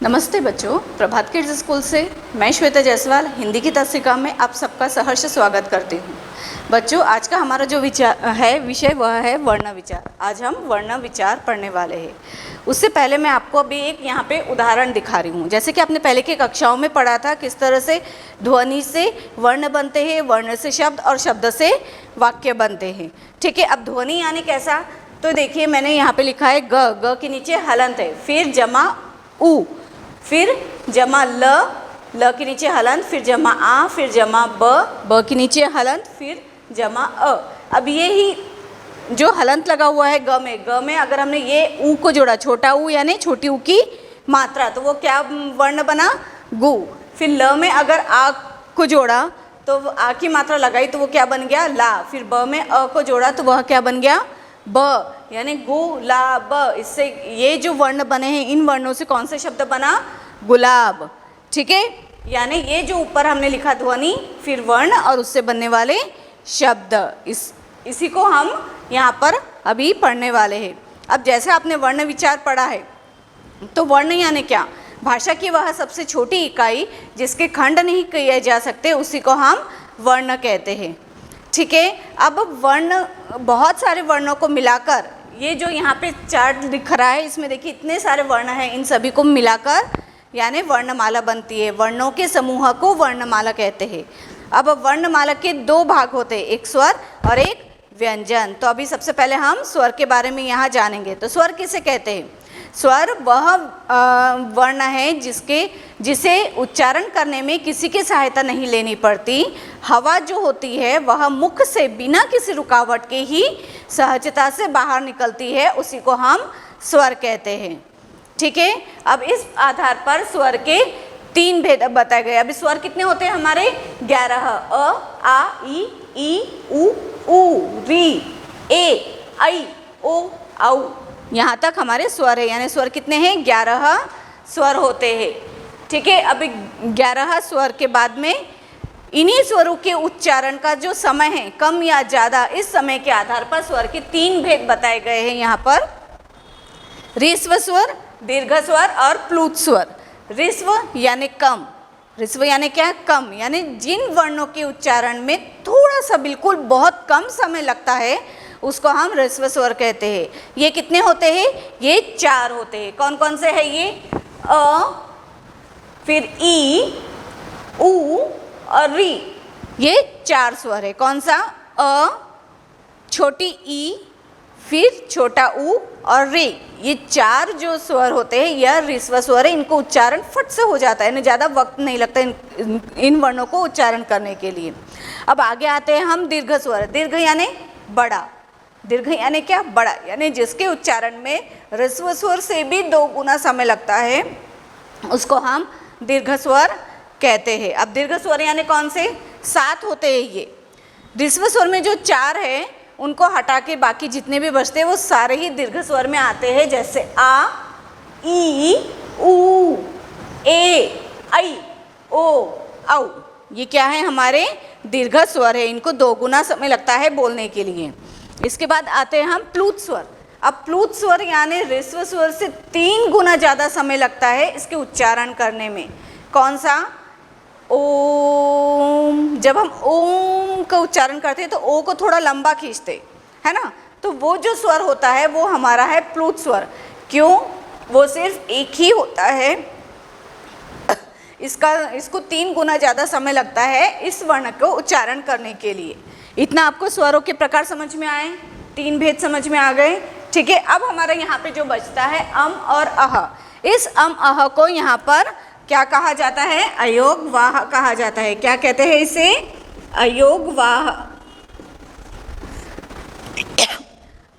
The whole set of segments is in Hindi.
नमस्ते बच्चों, प्रभात किड्स स्कूल से मैं श्वेता जायसवाल हिंदी की तत्सिका में आप सबका सहर्ष स्वागत करती हूँ। बच्चों, आज का हमारा जो विषय वह है वर्ण विचार। आज हम वर्ण विचार पढ़ने वाले हैं। उससे पहले मैं आपको अभी एक यहाँ पे उदाहरण दिखा रही हूँ। जैसे कि आपने पहले की कक्षाओं में पढ़ा था किस तरह से ध्वनि से वर्ण बनते हैं, वर्ण से शब्द और शब्द से वाक्य बनते हैं। ठीक है, अब ध्वनि यानी कैसा, तो देखिए मैंने यहाँ पे लिखा है ग के नीचे हलंत है, फिर जमा उ, फिर जमा ल के नीचे हलंत, फिर जमा आ, फिर जमा ब के नीचे हलंत, फिर जमा अ। अब ये ही जो हलंत लगा हुआ है ग में अगर हमने ये ऊ को जोड़ा, छोटा ऊ यानी छोटी ऊ की मात्रा, तो वो क्या वर्ण बना, गु। फिर ल में अगर आ को जोड़ा तो आ की मात्रा लगाई तो वो क्या बन गया, ला। फिर ब में अ को जोड़ा तो वह क्या बन गया, ब, यानी गु ला ब। इससे ये जो वर्ण बने हैं, इन वर्णों से कौन से शब्द बना, गुलाब। ठीक है, यानी ये जो ऊपर हमने लिखा ध्वनि, फिर वर्ण और उससे बनने वाले शब्द, इसी को हम यहाँ पर अभी पढ़ने वाले हैं। अब जैसे आपने वर्ण विचार पढ़ा है, तो वर्ण यानी क्या, भाषा की वह सबसे छोटी इकाई जिसके खंड नहीं किए जा सकते, उसी को हम वर्ण कहते हैं। ठीक है, अब वर्ण, बहुत सारे वर्णों को मिलाकर, ये जो यहाँ पे चार्ट दिख रहा है इसमें देखिए इतने सारे वर्ण हैं, इन सभी को मिलाकर यानी वर्णमाला बनती है। वर्णों के समूह को वर्णमाला कहते हैं। अब वर्णमाला के दो भाग होते हैं, एक स्वर और एक व्यंजन। तो अभी सबसे पहले हम स्वर के बारे में यहाँ जानेंगे। तो स्वर किसे कहते हैं, स्वर वह वर्ण है जिसे उच्चारण करने में किसी की सहायता नहीं लेनी पड़ती। हवा जो होती है वह मुख से बिना किसी रुकावट के ही सहजता से बाहर निकलती है, उसी को हम स्वर कहते हैं। ठीक है, अब इस आधार पर स्वर के 3 भेद बताए गए। अब स्वर कितने होते हैं हमारे, 11। अ, आ, ई, उ, री, ए, ऐ, ओ, औ। यहाँ तक हमारे स्वर है, यानी स्वर कितने हैं, 11 स्वर होते हैं। ठीक है, अब 11 स्वर के बाद में इन्हीं स्वरों के उच्चारण का जो समय है, कम या ज़्यादा, इस समय के आधार पर स्वर के 3 भेद बताए गए हैं यहाँ पर, ह्रस्व स्वर, दीर्घ स्वर और प्लुत स्वर। ह्रस्व यानी कम, ह्रस्व यानी क्या, कम, यानी जिन वर्णों के उच्चारण में थोड़ा सा बिल्कुल बहुत कम समय लगता है उसको हम ह्रस्व स्वर कहते हैं। ये कितने होते हैं, ये 4 होते हैं। कौन कौन से है ये, अ, फिर ई, उ और री, ये 4 स्वर है। कौन सा, अ, छोटी ई, फिर छोटा उ और रे, ये 4 जो स्वर होते हैं यह ह्रस्व स्वर है। इनको उच्चारण फट से हो जाता है, इन्हें ज़्यादा वक्त नहीं लगता इन वर्णों को उच्चारण करने के लिए। अब आगे आते हैं हम दीर्घ स्वर। दीर्घ यानी बड़ा, दीर्घ यानी क्या, बड़ा, यानी जिसके उच्चारण में ह्रस्व स्वर से भी 2 गुना समय लगता है, उसको हम दीर्घ स्वर कहते हैं। अब दीर्घ स्वर यानी कौन से, 7 होते हैं ये। ह्रस्व स्वर में जो 4 है उनको हटा के बाकी जितने भी बचते हैं वो सारे ही दीर्घ स्वर में आते हैं, जैसे आ, ई, उ, ए, ऐ, ओ, औ। ये क्या है, हमारे दीर्घ स्वर है। इनको 2 गुना समय लगता है बोलने के लिए। इसके बाद आते हैं हम प्लुत स्वर। अब प्लुत स्वर यानी ह्रस्व स्वर से 3 गुना ज़्यादा समय लगता है इसके उच्चारण करने में। कौन सा, ओम। जब हम ओम का उच्चारण करते हैं तो ओ को थोड़ा लंबा खींचते है ना, तो वो जो स्वर होता है वो हमारा है प्लुत स्वर। क्यों, वो सिर्फ एक ही होता है, इसको 3 गुना ज़्यादा समय लगता है इस वर्ण को उच्चारण करने के लिए। इतना आपको स्वरों के प्रकार समझ में आए, 3 भेद समझ में आ गए। ठीक है, अब हमारा यहाँ पे जो बचता है अम और अह। इस अम अह को यहाँ पर क्या कहा जाता है, अयोग वाह कहा जाता है। क्या कहते हैं इसे, अयोग वाह।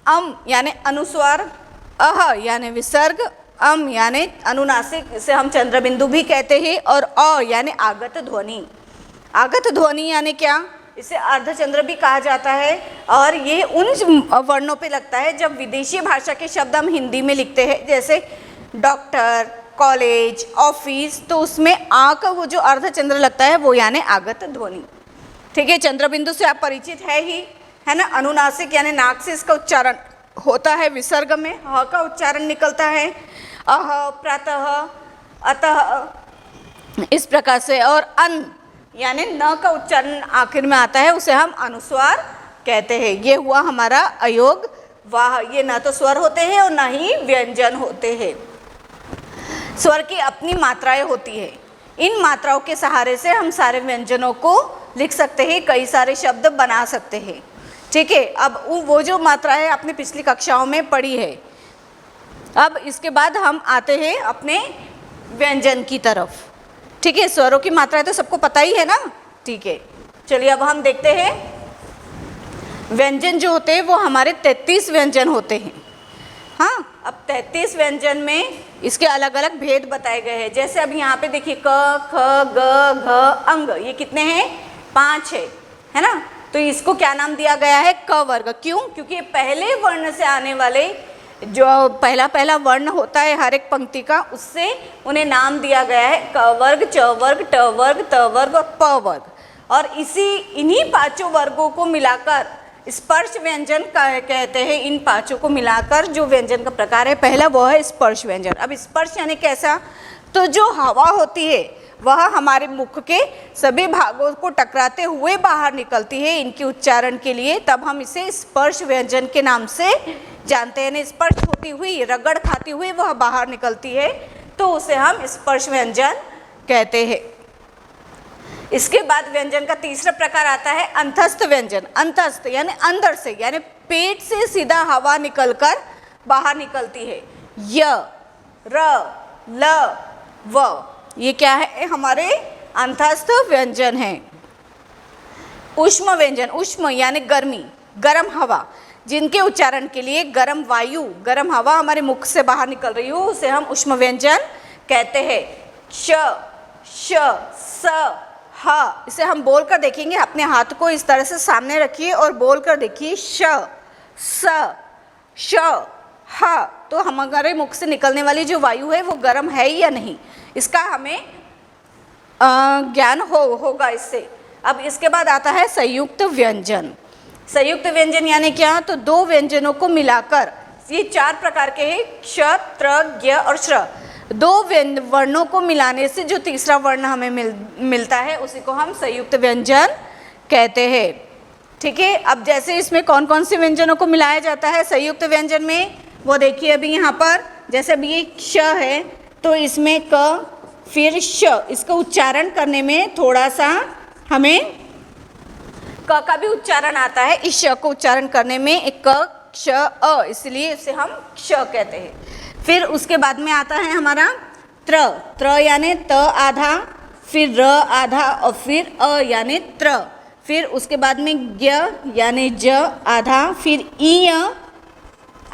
अम यानी अनुस्वार, अह यानी विसर्ग, अम यानी अनुनासिक, इसे हम चंद्र बिंदु भी कहते हैं, और अ यानी आगत ध्वनि। आगत ध्वनि यानी क्या, इसे अर्धचंद्र भी कहा जाता है। और ये उन वर्णों पे लगता है जब विदेशी भाषा के शब्द हम हिंदी में लिखते हैं, जैसे डॉक्टर, कॉलेज, ऑफिस, तो उसमें आ का वो जो अर्धचंद्र लगता है वो यानी आगत ध्वनि। ठीक है, चंद्र बिंदु से आप परिचित है ना। अनुनासिक यानी नाक से इसका उच्चारण होता है, विसर्ग में ह का उच्चारण निकलता है। अह, प्रातः, अतः इस प्रकार से। और अन यानी न का उच्चारण आखिर में आता है, उसे हम अनुस्वार कहते हैं। ये हुआ हमारा अयोग वाह। ये ना तो स्वर होते हैं और ना ही व्यंजन होते हैं। स्वर की अपनी मात्राएं होती है। इन मात्राओं के सहारे से हम सारे व्यंजनों को लिख सकते हैं, कई सारे शब्द बना सकते हैं। ठीक है, अब वो जो मात्राएं आपने पिछली कक्षाओं में पढ़ी है। अब इसके बाद हम आते हैं अपने व्यंजन की तरफ। ठीक है, स्वरों की मात्राएं तो सबको पता ही है ना। ठीक है, चलिए अब हम देखते हैं व्यंजन जो होते हैं वो हमारे 33 व्यंजन होते हैं। हाँ, अब 33 व्यंजन में इसके अलग अलग भेद बताए गए हैं। जैसे अब यहाँ पे देखिए क, ख, ग, घ, अंग, ये कितने हैं? 5 है ना। तो इसको क्या नाम दिया गया है? क वर्ग। क्यों? क्योंकि पहले वर्ण से आने वाले जो पहला वर्ण होता है हर एक पंक्ति का, उससे उन्हें नाम दिया गया है क वर्ग, च वर्ग, ट वर्ग, त वर्ग और प वर्ग। और इन्हीं पांचों वर्गों को मिलाकर स्पर्श व्यंजन कहते हैं। इन पांचों को मिलाकर जो व्यंजन का प्रकार है पहला, वो है स्पर्श व्यंजन। अब स्पर्श यानी कैसा? तो जो हवा होती है वह हमारे मुख के सभी भागों को टकराते हुए बाहर निकलती है इनके उच्चारण के लिए, तब हम इसे स्पर्श व्यंजन के नाम से जानते हैं। स्पर्श होती हुई, रगड़ खाती हुई वह बाहर निकलती है, तो उसे हम स्पर्श व्यंजन कहते हैं। इसके बाद व्यंजन का तीसरा प्रकार आता है अंतस्थ व्यंजन। अंतस्थ यानी अंदर से, यानी पेट से सीधा हवा निकलकर बाहर निकलती है। य, र, ल, व, ये क्या है? हमारे अंतस्थ व्यंजन है। उष्म व्यंजन, उष्म यानी गर्मी, गर्म हवा, जिनके उच्चारण के लिए गर्म वायु, गर्म हवा हमारे मुख से बाहर निकल रही हो, उसे हम उष्म व्यंजन कहते हैं। श, श, स, ह, इसे हम बोल कर देखेंगे। अपने हाथ को इस तरह से सामने रखिए और बोल कर देखिए श, स, श, ह। तो हमारे मुख से निकलने वाली जो वायु है वो गर्म है या नहीं, इसका हमें ज्ञान होगा इससे। अब इसके बाद आता है संयुक्त व्यंजन। संयुक्त व्यंजन यानी क्या? तो दो व्यंजनों को मिलाकर, ये 4 प्रकार के हैं, क्ष, त्र, ज्ञ और श्र। दो वर्णों को मिलाने से जो तीसरा वर्ण हमें मिलता है उसी को हम संयुक्त व्यंजन कहते हैं। ठीक है, अब जैसे इसमें कौन कौन से व्यंजनों को मिलाया जाता है संयुक्त व्यंजन में, वो देखिए अभी यहाँ पर। जैसे अभी ये क्ष है तो इसमें क फिर श, इसका उच्चारण करने में थोड़ा सा हमें क का भी उच्चारण आता है। इस श को उच्चारण करने में एक क, क्ष, अ, इसलिए इसे हम क्ष कहते हैं। फिर उसके बाद में आता है हमारा त्र। त्र यानी त आधा, फिर र आधा और फिर अ यानी त्र। फिर उसके बाद में ज्ञ यानी ज आधा, फिर इ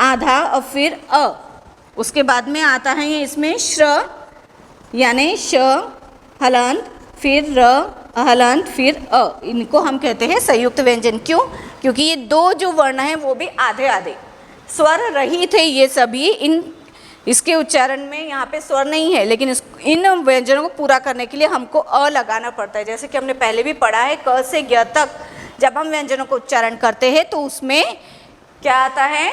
आधा और फिर अ। उसके बाद में आता है इसमें श्र यानी श हलंत, फिर र हलंत, फिर अ। इनको हम कहते हैं संयुक्त व्यंजन। क्यों? क्योंकि ये दो जो वर्ण हैं वो भी आधे आधे स्वर रहित है। ये सभी इसके उच्चारण में यहाँ पे स्वर नहीं है, लेकिन इन व्यंजनों को पूरा करने के लिए हमको अ लगाना पड़ता है। जैसे कि हमने पहले भी पढ़ा है, क से ज्ञ तक जब हम व्यंजनों को उच्चारण करते हैं तो उसमें क्या आता है?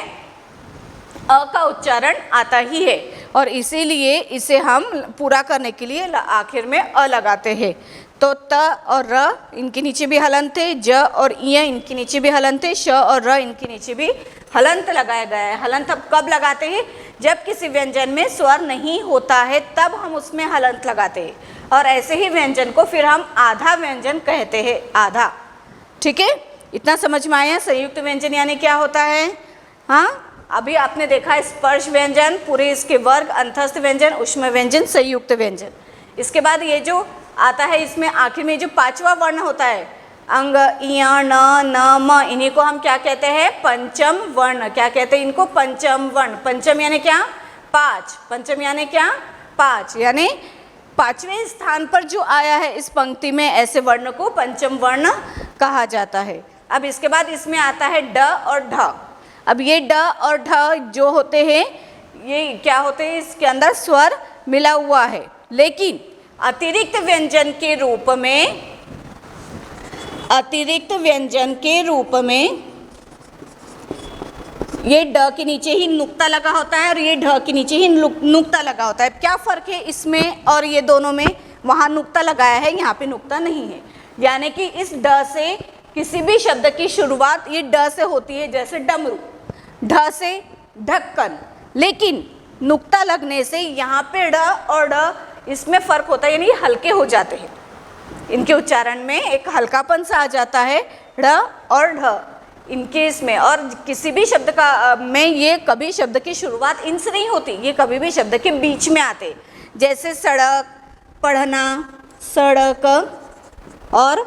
अ का उच्चारण आता ही है, और इसीलिए इसे हम पूरा करने के लिए आखिर में अ लगाते हैं। तो त और र इनके नीचे भी हलंत है, ज और इ इनके नीचे भी हलंत है, श और र इनके नीचे भी हलंत लगाया गया है। हलंत अब कब लगाते हैं? जब किसी व्यंजन में स्वर नहीं होता है तब हम उसमें हलंत लगाते हैं, और ऐसे ही व्यंजन को फिर हम आधा व्यंजन कहते हैं। आधा। ठीक है, इतना समझ में आया संयुक्त व्यंजन यानी क्या होता है? हाँ, अभी आपने देखा स्पर्श व्यंजन, पूरे इसके वर्ग, अंतस्थ व्यंजन, उष्म व्यंजन, संयुक्त व्यंजन। इसके बाद ये जो आता है इसमें आखिर में जो पांचवा वर्ण होता है, अंग, इय, न, न, म, इन्हीं को हम क्या कहते हैं? पंचम वर्ण। क्या कहते हैं इनको? पंचम वर्ण। पंचम यानी क्या? 5। पंचम यानी क्या? 5, यानी 5वें स्थान पर जो आया है इस पंक्ति में, ऐसे वर्ण को पंचम वर्ण कहा जाता है। अब इसके बाद इसमें आता है ड और ढ। अब ये ड और ढ जो होते हैं ये क्या होते हैं? इसके अंदर स्वर मिला हुआ है, लेकिन अतिरिक्त व्यंजन के रूप में, अतिरिक्त व्यंजन के रूप में ये ड के नीचे ही नुक्ता लगा होता है और ये ढ के नीचे ही नुक्ता लगा होता है। क्या फ़र्क है इसमें और ये दोनों में? वहाँ नुक्ता लगाया है, यहाँ पे नुक्ता नहीं है। यानी कि इस ड से किसी भी शब्द की शुरुआत ये ड से होती है, जैसे डमरू, ढ से ढक्कन। लेकिन नुक्ता लगने से यहाँ पे ड और ड इसमें फ़र्क होता है, यानी ये हल्के हो जाते हैं। इनके उच्चारण में एक हल्कापन सा आ जाता है, ढ और ढ इनके इसमें। और किसी भी शब्द का में ये कभी शब्द की शुरुआत इनसे नहीं होती, ये कभी भी शब्द के बीच में आते। जैसे सड़क, पढ़ना, सड़क और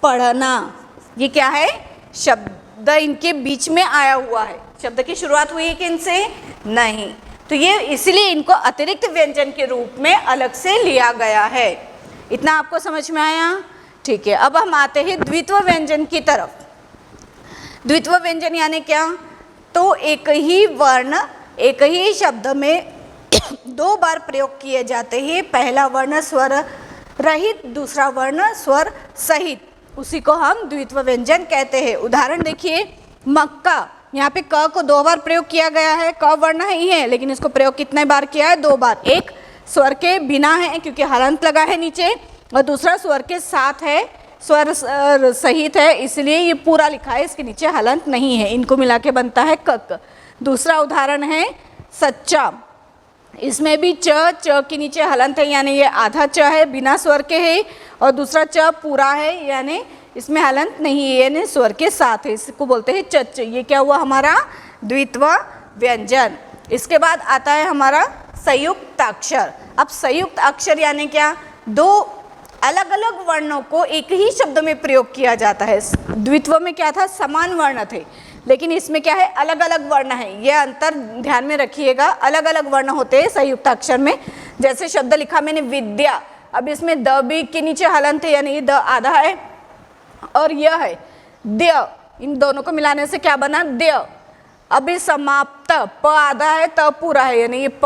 पढ़ना, ये क्या है? शब्द इनके बीच में आया हुआ है। शब्द की शुरुआत हुई है कि इनसे? नहीं। तो ये इसलिए इनको अतिरिक्त व्यंजन के रूप में अलग से लिया गया है। इतना आपको समझ में आया? ठीक है। अब हम आते हैं द्वित्व व्यंजन की तरफ। द्वित्व व्यंजन यानी क्या? तो एक ही वर्ण एक ही शब्द में दो बार प्रयोग किए जाते हैं। पहला वर्ण स्वर रहित, दूसरा वर्ण स्वर सहित, उसी को हम द्वित्व व्यंजन कहते हैं। उदाहरण देखिए, मक्का, यहाँ पे क को दो बार प्रयोग किया गया है। क वर्ण ही है लेकिन इसको प्रयोग कितने बार किया है? दो बार। एक स्वर के बिना है क्योंकि हलंत लगा है नीचे, और दूसरा स्वर के साथ है, स्वर सहित है, इसलिए ये पूरा लिखा है, इसके नीचे हलंत नहीं है। इनको मिला के बनता है कक। दूसरा उदाहरण है सच्चा, इसमें भी च के नीचे हलंत है, यानी ये आधा च है, बिना स्वर के है, और दूसरा च पूरा है, यानी इसमें हलंत नहीं है, यानी स्वर के साथ है। इसको बोलते हैं चच। ये क्या हुआ? हमारा द्वित्व व्यंजन। इसके बाद आता है हमारा संयुक्त अक्षर। अब संयुक्त अक्षर यानी क्या? दो अलग अलग वर्णों को एक ही शब्द में प्रयोग किया जाता है। द्वित्व में क्या था? समान वर्ण थे, लेकिन इसमें क्या है? अलग अलग वर्ण है। यह अंतर ध्यान में रखिएगा, अलग अलग वर्ण होते हैं संयुक्त अक्षर में। जैसे शब्द लिखा मैंने विद्या, अब इसमें द भी के नीचे हलंत है, यानी ये द आधा है और यह है द्य, इन दोनों को मिलाने से क्या बना? द्य। अभी समाप्त, प आधा है, त पूरा है, यानी ये प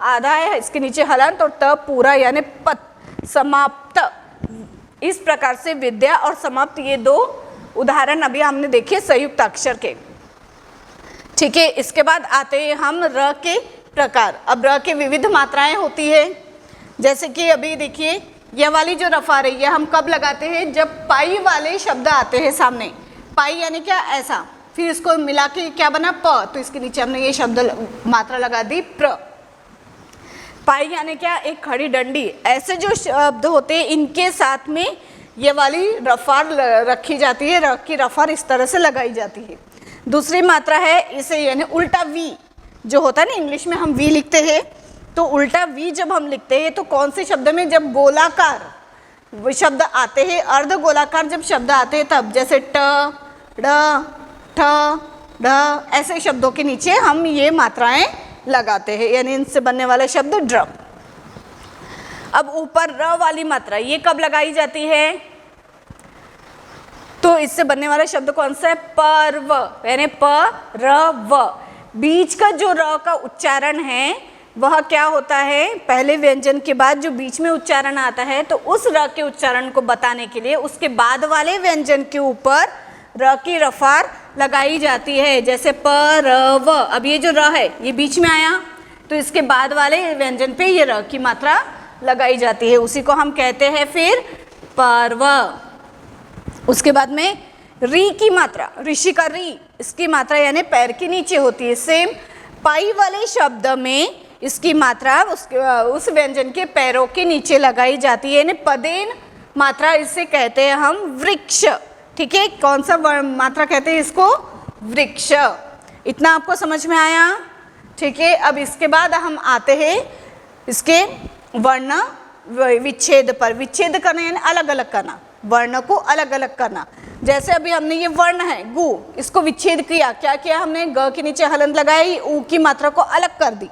आधा है, इसके नीचे हलंत, और त पूरा यानी पत, समाप्त। इस प्रकार से विद्या और समाप्त, ये दो उदाहरण अभी हमने देखे संयुक्त अक्षर के। ठीक है। इसके बाद आते हैं हम र के प्रकार। अब र के विविध मात्राएं होती है, जैसे कि अभी देखिए यह वाली जो रफा रही है हम कब लगाते हैं? जब पाई वाले शब्द आते हैं सामने। पाई यानी क्या? ऐसा, फिर इसको मिला के क्या बना? प, तो इसके नीचे हमने ये शब्द मात्रा लगा दी प्र। पाई यानी क्या? एक खड़ी डंडी। ऐसे जो शब्द होते हैं इनके साथ में ये वाली रफार रखी जाती है, की रफार इस तरह से लगाई जाती है। दूसरी मात्रा है इसे, यानी उल्टा वी जो होता है ना, इंग्लिश में हम वी लिखते हैं, तो उल्टा वी जब हम लिखते हैं तो कौन से शब्द में? जब गोलाकार शब्द आते हैं, अर्ध गोलाकार जब शब्द आते हैं तब, जैसे ट, ड, ठ, ढ, ऐसे शब्दों के नीचे हम ये मात्राएं लगाते हैं, यानी इनसे बनने वाला शब्द ड्र। अब ऊपर र वाली मात्रा ये कब लगाई जाती है? तो इससे बनने वाला शब्द कौन सा है? पर्व, यानी प र व। बीच का जो र का उच्चारण है वह क्या होता है? पहले व्यंजन के बाद जो बीच में उच्चारण आता है, तो उस र के उच्चारण को बताने के लिए उसके बाद वाले व्यंजन के ऊपर र की रफार लगाई जाती है, जैसे प र व। अब ये जो र है ये बीच में आया, तो इसके बाद वाले व्यंजन पे ये र की मात्रा लगाई जाती है, उसी को हम कहते हैं फिर पर्व। उसके बाद में री की मात्रा, ऋषि का री, इसकी मात्रा यानी पैर के नीचे होती है। सेम पाई वाले शब्द में इसकी मात्रा उस व्यंजन के पैरों के नीचे लगाई जाती है, यानी पदेन मात्रा इसे कहते हैं हम वृक्ष। ठीक है। कौन सा मात्रा कहते हैं इसको? वृक्ष। इतना आपको समझ में आया? ठीक है। अब इसके बाद हम आते हैं इसके वर्ण विच्छेद पर। विच्छेद करना यानी अलग अलग करना, वर्ण को अलग अलग करना। जैसे अभी हमने ये वर्ण है गु, इसको विच्छेद किया। क्या किया हमने? ग के नीचे हलंत लगाई, ऊ की मात्रा को अलग कर दी,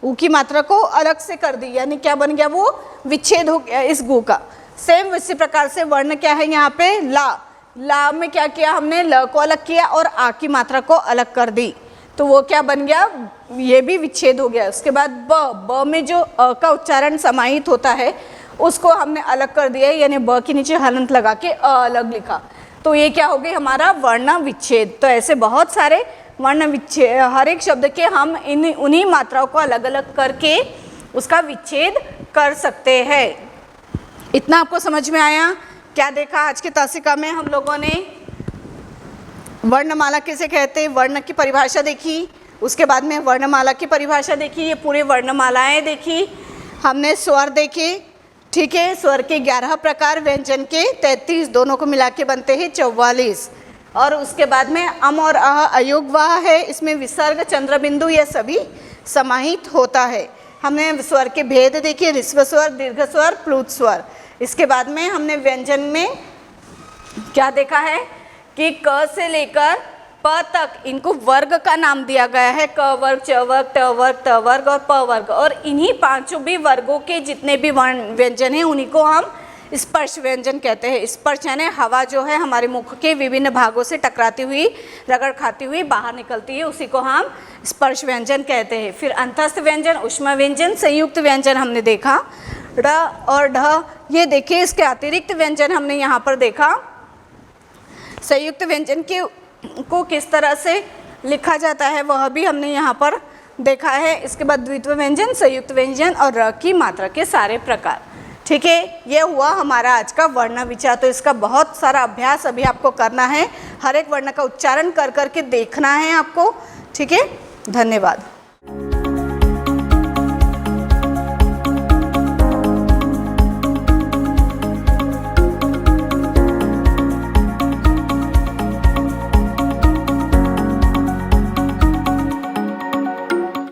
ऊ की मात्रा को अलग से कर दी, यानी क्या बन गया? वो विच्छेद हो गया इस गु का। सेम इसी प्रकार से वर्ण क्या है यहाँ पे? ला। ला में क्या किया हमने? ल को अलग किया और आ की मात्रा को अलग कर दी, तो वो क्या बन गया? ये भी विच्छेद हो गया। उसके बाद ब में जो अ का उच्चारण समाहित होता है उसको हमने अलग कर दिया, यानी ब के नीचे हलंत लगा के अ अलग लिखा, तो ये क्या हो गई? हमारा वर्ण विच्छेद। तो ऐसे बहुत सारे वर्ण विच्छेद, हर एक शब्द के हम उन्हीं मात्राओं को अलग अलग करके उसका विच्छेद कर सकते हैं। इतना आपको समझ में आया? क्या देखा आज की तासिका में हम लोगों ने? वर्णमाला किसे कहते हैं, वर्ण की परिभाषा देखी, उसके बाद में वर्णमाला की परिभाषा देखी, ये पूरी वर्णमालाएं देखी हमने, स्वर देखे, ठीक है। स्वर के 11 प्रकार, व्यंजन के 33, दोनों को मिला के बनते हैं 44। और उसके बाद में अम और अह अयोग वाह है, इसमें विसर्ग, चंद्रबिंदु ये सभी समाहित होता है। हमने स्वर के भेद देखे, ऋस्व स्वर, दीर्घ स्वर, प्लुत स्वर। इसके बाद में हमने व्यंजन में क्या देखा है कि क से लेकर प तक इनको वर्ग का नाम दिया गया है, क वर्ग, च वर्ग, ट वर्ग, त वर्ग और प वर्ग। और इन्हीं पांचों भी वर्गों के जितने भी व्यंजन हैं उन्हीं को हम स्पर्श व्यंजन कहते हैं। स्पर्श यानी हवा जो है हमारे मुख के विभिन्न भागों से टकराती हुई, रगड़ खाती हुई बाहर निकलती है, उसी को हम स्पर्श व्यंजन कहते हैं। फिर अंतस्थ व्यंजन, ऊष्मा व्यंजन, संयुक्त व्यंजन हमने देखा, ड और ढ। ये देखिए इसके अतिरिक्त व्यंजन हमने यहाँ पर देखा, संयुक्त व्यंजन को किस तरह से लिखा जाता है वह भी हमने यहाँ पर देखा है। इसके बाद द्वित्व व्यंजन, संयुक्त व्यंजन और र की मात्रा के सारे प्रकार। ठीक है, ये हुआ हमारा आज का वर्ण विचार। तो इसका बहुत सारा अभ्यास अभी आपको करना है, हर एक वर्ण का उच्चारण कर करके देखना है आपको। ठीक है, धन्यवाद।